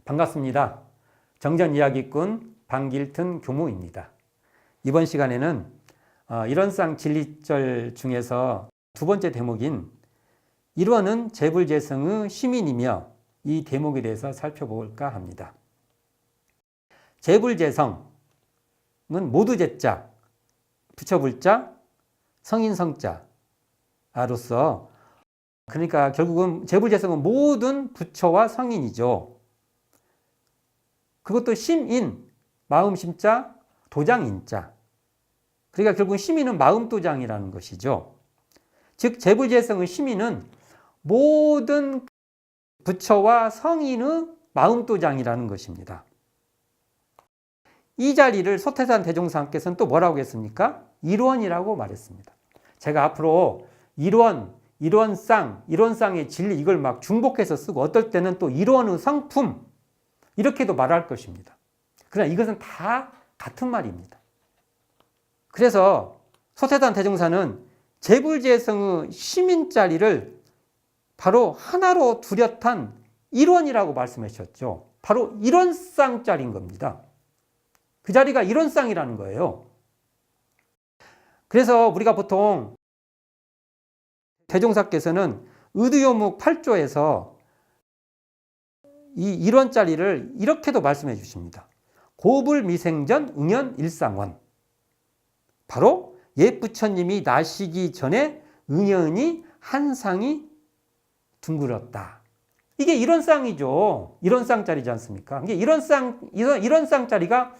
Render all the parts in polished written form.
반갑습니다. 정전이야기꾼 방길튼 교무입니다. 이번 시간에는 일원상 진리절 중에서 두 번째 대목인 일원은 재불재성의 시민이며 이 대목에 대해서 살펴볼까 합니다. 재불재성은 모두 재자, 부처불자, 성인성자로서 그러니까 결국은 재불재성은 모든 부처와 성인이죠. 그것도 심인, 마음심자, 도장인자. 그러니까 결국은 시민은 마음도장이라는 것이죠. 즉 재불재성의 시민은 모든 부처와 성인의 마음도장이라는 것입니다. 이 자리를 소태산 대종사께서는 또 뭐라고 했습니까? 일원이라고 말했습니다. 제가 앞으로 일원상의 진리 이걸 막 중복해서 쓰고 어떨 때는 또 일원의 성품 이렇게도 말할 것입니다. 그러나 이것은 다 같은 말입니다. 그래서 소태산 대종사는 재불재성의 시민 자리를 바로 하나로 뚜렷한 일원이라고 말씀하셨죠. 바로 일원상 자리인 겁니다. 그 자리가 일원상이라는 거예요. 그래서 우리가 보통 대종사께서는 의두요묵 8조에서 이 일원 자리를 이렇게도 말씀해 주십니다. 고불미생전 응연일상원. 바로 옛 부처님이 나시기 전에 응연이 한 쌍이 둥글었다. 이게 일원상이죠. 일원상 자리지 않습니까? 이게 일원상 자리가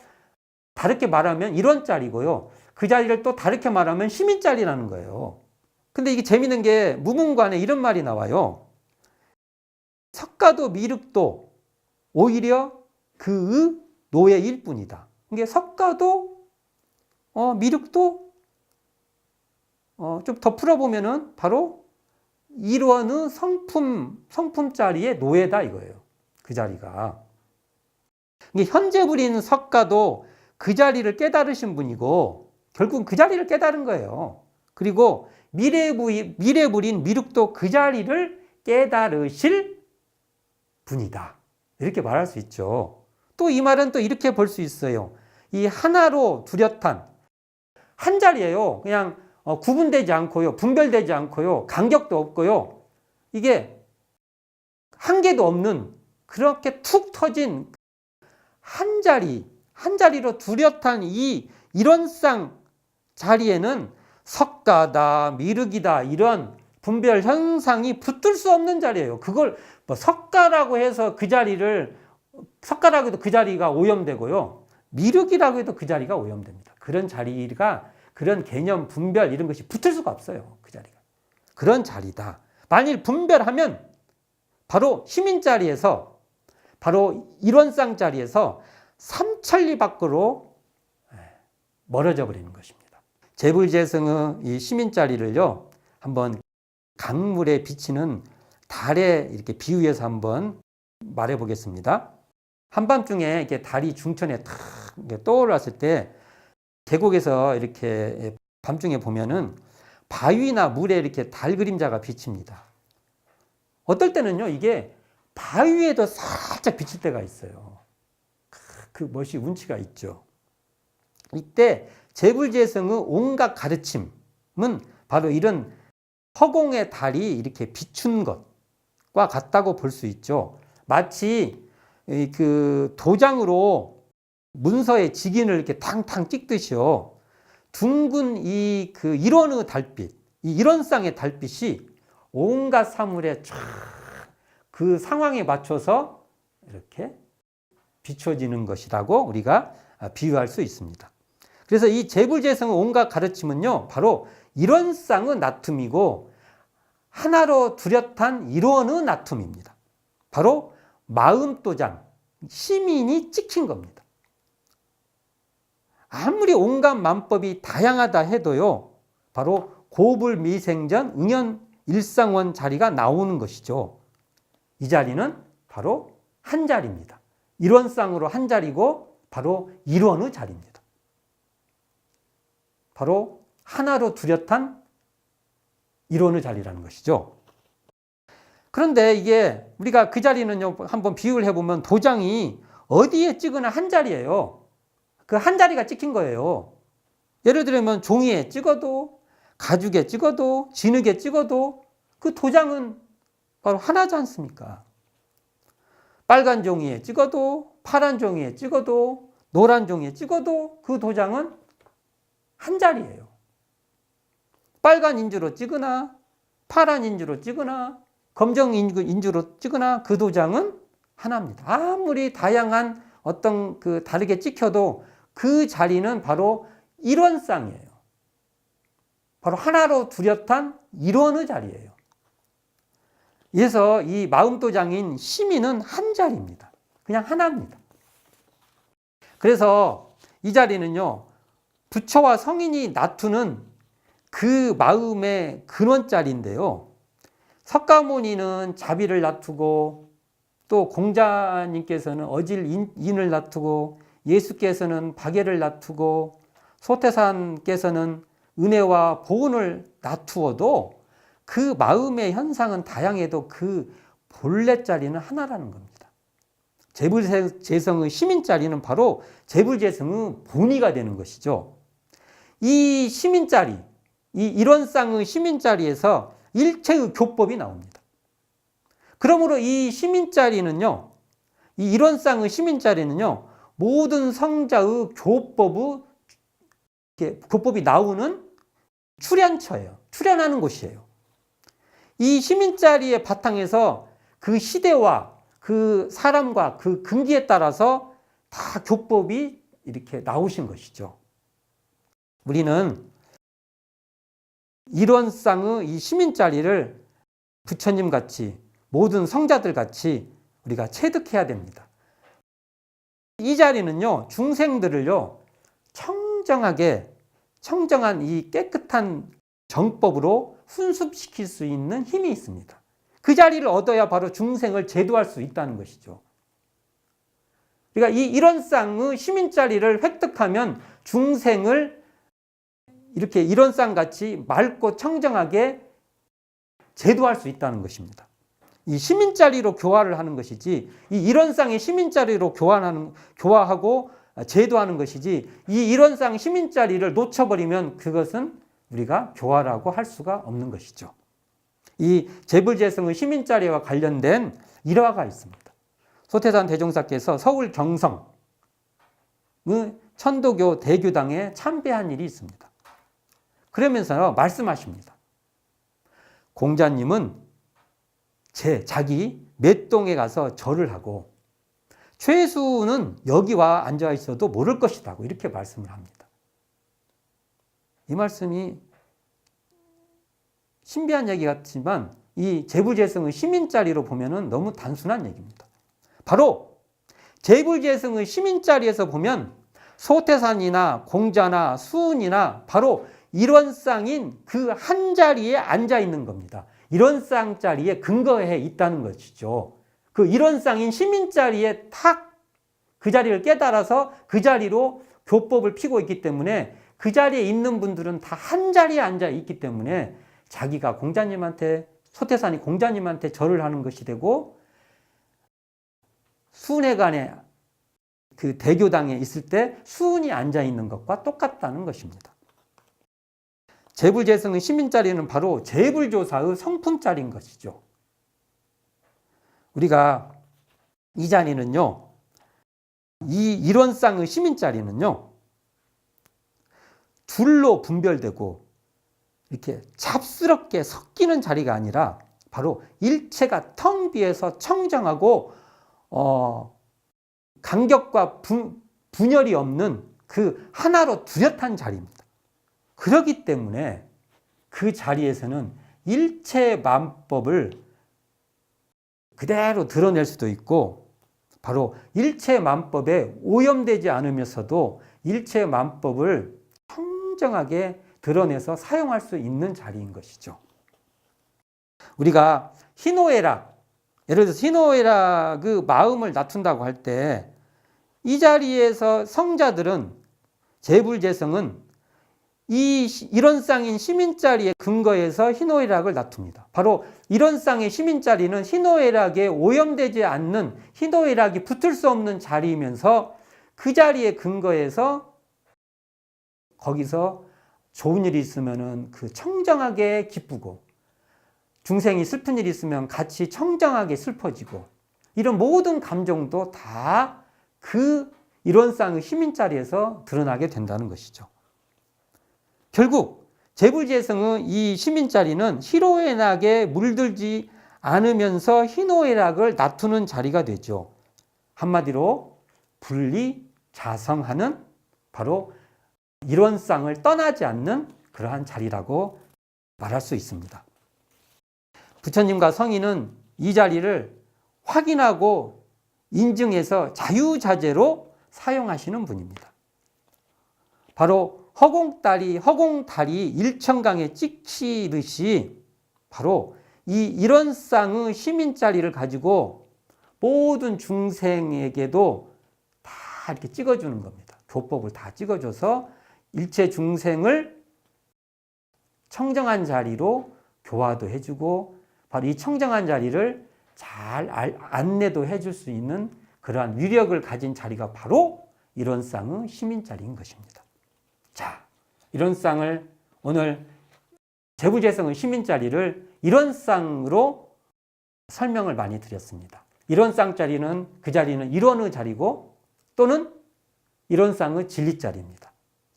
다르게 말하면 일원 자리고요. 그 자리를 또 다르게 말하면 시민 자리라는 거예요. 근데 이게 재밌는 게 무문관에 이런 말이 나와요. 석가도 미륵도 오히려 그의 노예일 뿐이다. 이게 석가도 미륵도 좀 더 풀어보면은 바로 일원의 성품 자리의 노예다 이거예요. 그 자리가. 이게 현재 부린 석가도 그 자리를 깨달으신 분이고 결국은 그 자리를 깨달은 거예요. 그리고 미래 부린 미륵도 그 자리를 깨달으실 분이다. 이렇게 말할 수 있죠. 또 이 말은 또 이렇게 볼 수 있어요. 이 하나로 뚜렷한 한 자리예요. 그냥 구분되지 않고요. 분별되지 않고요. 간격도 없고요. 이게 한계도 없는 그렇게 툭 터진 한 자리로 뚜렷한 이 일원상 자리에는 석가다, 미륵이다 이런 분별 현상이 붙을 수 없는 자리예요. 그걸 석가라고 해서 석가라고 해도 그 자리가 오염되고요. 미륵이라고 해도 그 자리가 오염됩니다. 그런 자리가 그런 개념, 분별 이런 것이 붙을 수가 없어요. 그 자리가. 그런 자리다. 만일 분별하면 바로 시민 자리에서 바로 일원상 자리에서 삼천리 밖으로 멀어져 버리는 것입니다. 재불재성의 이 시민 자리를요. 한번 강물에 비치는 달에 이렇게 비유해서 한번 말해 보겠습니다. 한밤중에 이렇게 달이 중천에 탁 떠올랐을 때 계곡에서 이렇게 밤중에 보면은 바위나 물에 이렇게 달 그림자가 비칩니다. 어떨 때는요, 이게 바위에도 살짝 비칠 때가 있어요. 그 멋이 운치가 있죠. 이때 재불재성의 온갖 가르침은 바로 이런 허공의 달이 이렇게 비춘 것과 같다고 볼 수 있죠. 마치 그 도장으로 문서에 직인을 이렇게 탕탕 찍듯이요. 둥근 그 일원의 달빛, 이 일원상의 달빛이 온갖 사물에 쫙 그 상황에 맞춰서 이렇게 비춰지는 것이라고 우리가 비유할 수 있습니다. 그래서 이 재불재성의 온갖 가르침은요, 바로 일원상의 나툼이고 하나로 뚜렷한 일원의 나툼입니다. 바로 마음도장, 시민이 찍힌 겁니다. 아무리 온갖 만법이 다양하다 해도요, 바로 고불미생전 응연일상원 자리가 나오는 것이죠. 이 자리는 바로 한 자리입니다. 일원상으로 한 자리고 바로 일원의 자리입니다. 바로 하나로 뚜렷한 일원의 자리라는 것이죠. 그런데 이게 우리가 그 자리는요, 한번 비유를 해보면 도장이 어디에 찍으나 한 자리예요. 그 한 자리가 찍힌 거예요. 예를 들면 종이에 찍어도, 가죽에 찍어도, 진흙에 찍어도 그 도장은 바로 하나지 않습니까? 빨간 종이에 찍어도, 파란 종이에 찍어도, 노란 종이에 찍어도 그 도장은 한 자리예요. 빨간 인주로 찍으나, 파란 인주로 찍으나, 검정 인주로 찍으나 그 도장은 하나입니다. 아무리 다양한 어떤 그 다르게 찍혀도 그 자리는 바로 일원상이에요. 바로 하나로 뚜렷한 일원의 자리예요. 그래서 이 마음도장인 시민은 한 자리입니다. 그냥 하나입니다. 그래서 이 자리는요, 부처와 성인이 나투는 그 마음의 근원자리인데요. 석가모니는 자비를 나투고, 또 공자님께서는 어질인을 나투고, 예수께서는 박애를 나투고, 소태산께서는 은혜와 보은을 나투어도 그 마음의 현상은 다양해도 그 본래 자리는 하나라는 겁니다. 재불재성의 시민자리는 바로 재불재성의 본의가 되는 것이죠. 이 시민자리, 이 일원상의 시민자리에서 일체의 교법이 나옵니다. 그러므로 이 시민자리는요, 이 일원상의 시민자리는요, 모든 성자의 교법이 나오는 출현처예요. 출현하는 곳이에요. 이 시민자리의 바탕에서 그 시대와 그 사람과 그 근기에 따라서 다 교법이 이렇게 나오신 것이죠. 우리는 일원상의 이 시민자리를 부처님 같이 모든 성자들 같이 우리가 체득해야 됩니다. 이 자리는요, 중생들을요, 청정한 이 깨끗한 정법으로 훈습시킬 수 있는 힘이 있습니다. 그 자리를 얻어야 바로 중생을 제도할 수 있다는 것이죠. 그러니까 이 일원상의 시민자리를 획득하면 중생을 이렇게 일원상같이 맑고 청정하게 제도할 수 있다는 것입니다. 이 시민자리로 교화를 하는 것이지, 이 일원상의 시민자리로 교화하고 제도하는 것이지, 이 일원상 시민자리를 놓쳐버리면 그것은 우리가 교화라고 할 수가 없는 것이죠. 이 재불재성의 시민자리와 관련된 일화가 있습니다. 소태산 대종사께서 서울 경성의 천도교 대교당에 참배한 일이 있습니다. 그러면서 말씀하십니다. 공자님은 자기 맷동에 가서 절을 하고 최수는 여기 와 앉아 있어도 모를 것이다, 이렇게 말씀을 합니다. 이 말씀이 신비한 얘기 같지만 이 재불재성의 시민자리로 보면 너무 단순한 얘기입니다. 바로 재불재성의 시민자리에서 보면 소태산이나 공자나 수은이나 바로 일원상인 그 한 자리에 앉아 있는 겁니다. 일원상 자리에 근거해 있다는 것이죠. 그 일원상인 시민 자리에 탁 그 자리를 깨달아서 그 자리로 교법을 피고 있기 때문에 그 자리에 있는 분들은 다 한 자리에 앉아 있기 때문에 자기가 소태산이 공자님한테 절을 하는 것이 되고, 수은회관에 그 대교당에 있을 때 수은이 앉아 있는 것과 똑같다는 것입니다. 재불재성의 시민자리는 바로 재불조사의 성품자리인 것이죠. 우리가 이 자리는요, 이 일원상의 시민자리는요, 둘로 분별되고 이렇게 잡스럽게 섞이는 자리가 아니라 바로 일체가 텅 비어서 청정하고 간격과 분열이 없는 그 하나로 뚜렷한 자리입니다. 그렇기 때문에 그 자리에서는 일체 만법을 그대로 드러낼 수도 있고, 바로 일체 만법에 오염되지 않으면서도 일체 만법을 청정하게 드러내서 사용할 수 있는 자리인 것이죠. 우리가 희노애락, 예를 들어서 희노애락 그 마음을 낮춘다고 할 때 이 자리에서 성자들은 재불재성은 이런 쌍인 시민자리의 근거에서 희노애락을 다툽니다. 바로 이런 쌍의 시민자리는 희노애락에 오염되지 않는, 희노애락이 붙을 수 없는 자리이면서 그 자리의 근거에서 거기서 좋은 일이 있으면은 그 청정하게 기쁘고, 중생이 슬픈 일이 있으면 같이 청정하게 슬퍼지고, 이런 모든 감정도 다 그 이런 쌍의 시민자리에서 드러나게 된다는 것이죠. 결국 재불재성의 이 시민자리는 희로애락에 물들지 않으면서 희노애락을 다투는 자리가 되죠. 한마디로 분리자성하는, 바로 이런 쌍을 떠나지 않는 그러한 자리라고 말할 수 있습니다. 부처님과 성인은 이 자리를 확인하고 인증해서 자유자재로 사용하시는 분입니다. 바로 허공달이 일천강에 찍히듯이 바로 이런 쌍의 시민자리를 가지고 모든 중생에게도 다 이렇게 찍어주는 겁니다. 교법을 다 찍어줘서 일체 중생을 청정한 자리로 교화도 해주고, 바로 이 청정한 자리를 잘 안내도 해줄 수 있는 그러한 위력을 가진 자리가 바로 이런 쌍의 시민자리인 것입니다. 자, 이런 쌍을 오늘 재불재성의 시민자리를 이런 쌍으로 설명을 많이 드렸습니다. 이런 쌍자리는, 그 자리는 일원의 자리고, 또는 이런 쌍의 진리자리입니다.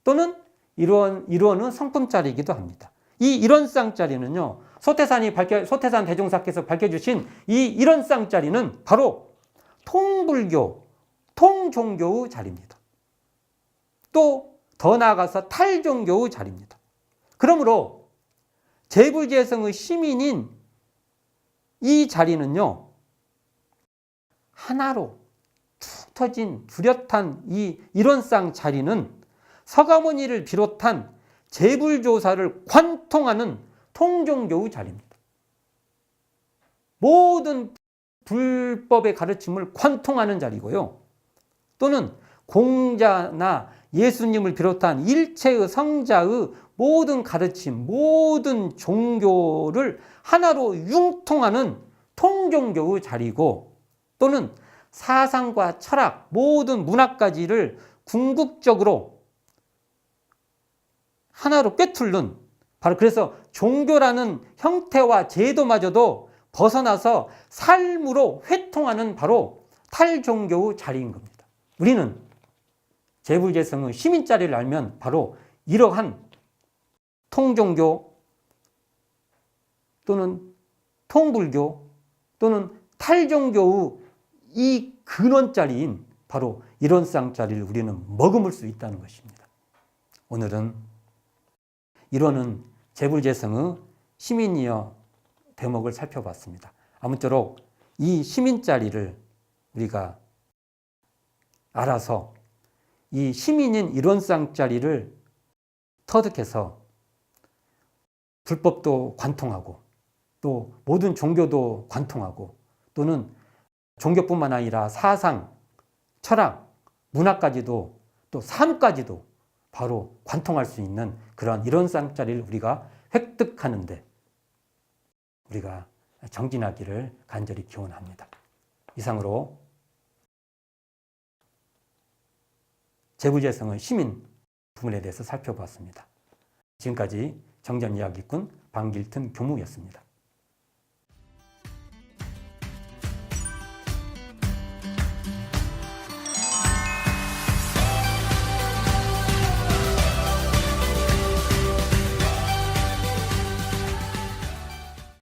또는 일원의 성품자리이기도 합니다. 이 이런 쌍자리는요, 소태산 대종사께서 밝혀주신 이 이런 쌍자리는 바로 통불교, 통종교의 자리입니다. 또 더 나아가서 탈종교의 자리입니다. 그러므로 재불재성의 시민인 이 자리는요, 하나로 툭 터진 뚜렷한 이런 쌍 자리는 서가모니를 비롯한 재불조사를 관통하는 통종교의 자리입니다. 모든 불법의 가르침을 관통하는 자리고요. 또는 공자나 예수님을 비롯한 일체의 성자의 모든 가르침, 모든 종교를 하나로 융통하는 통종교의 자리고, 또는 사상과 철학, 모든 문학까지를 궁극적으로 하나로 꿰뚫는, 바로 그래서 종교라는 형태와 제도마저도 벗어나서 삶으로 회통하는 바로 탈종교의 자리인 겁니다. 우리는 재불재성의 시민자리를 알면 바로 이러한 통종교 또는 통불교 또는 탈종교의 이 근원자리인 바로 이런 쌍자리를 우리는 머금을 수 있다는 것입니다. 오늘은 이론은 재불재성의 시민이여 대목을 살펴봤습니다. 아무쪼록 이 시민자리를 우리가 알아서 이 시민인 이론쌍자리를 터득해서 불법도 관통하고, 또 모든 종교도 관통하고, 또는 종교뿐만 아니라 사상, 철학, 문화까지도, 또 삶까지도 바로 관통할 수 있는 그런 이론쌍자리를 우리가 획득하는데 우리가 정진하기를 간절히 기원합니다. 이상으로 재불재성의 시민 부분에 대해서 살펴보았습니다. 지금까지 정전이야기꾼 방길튼 교무였습니다.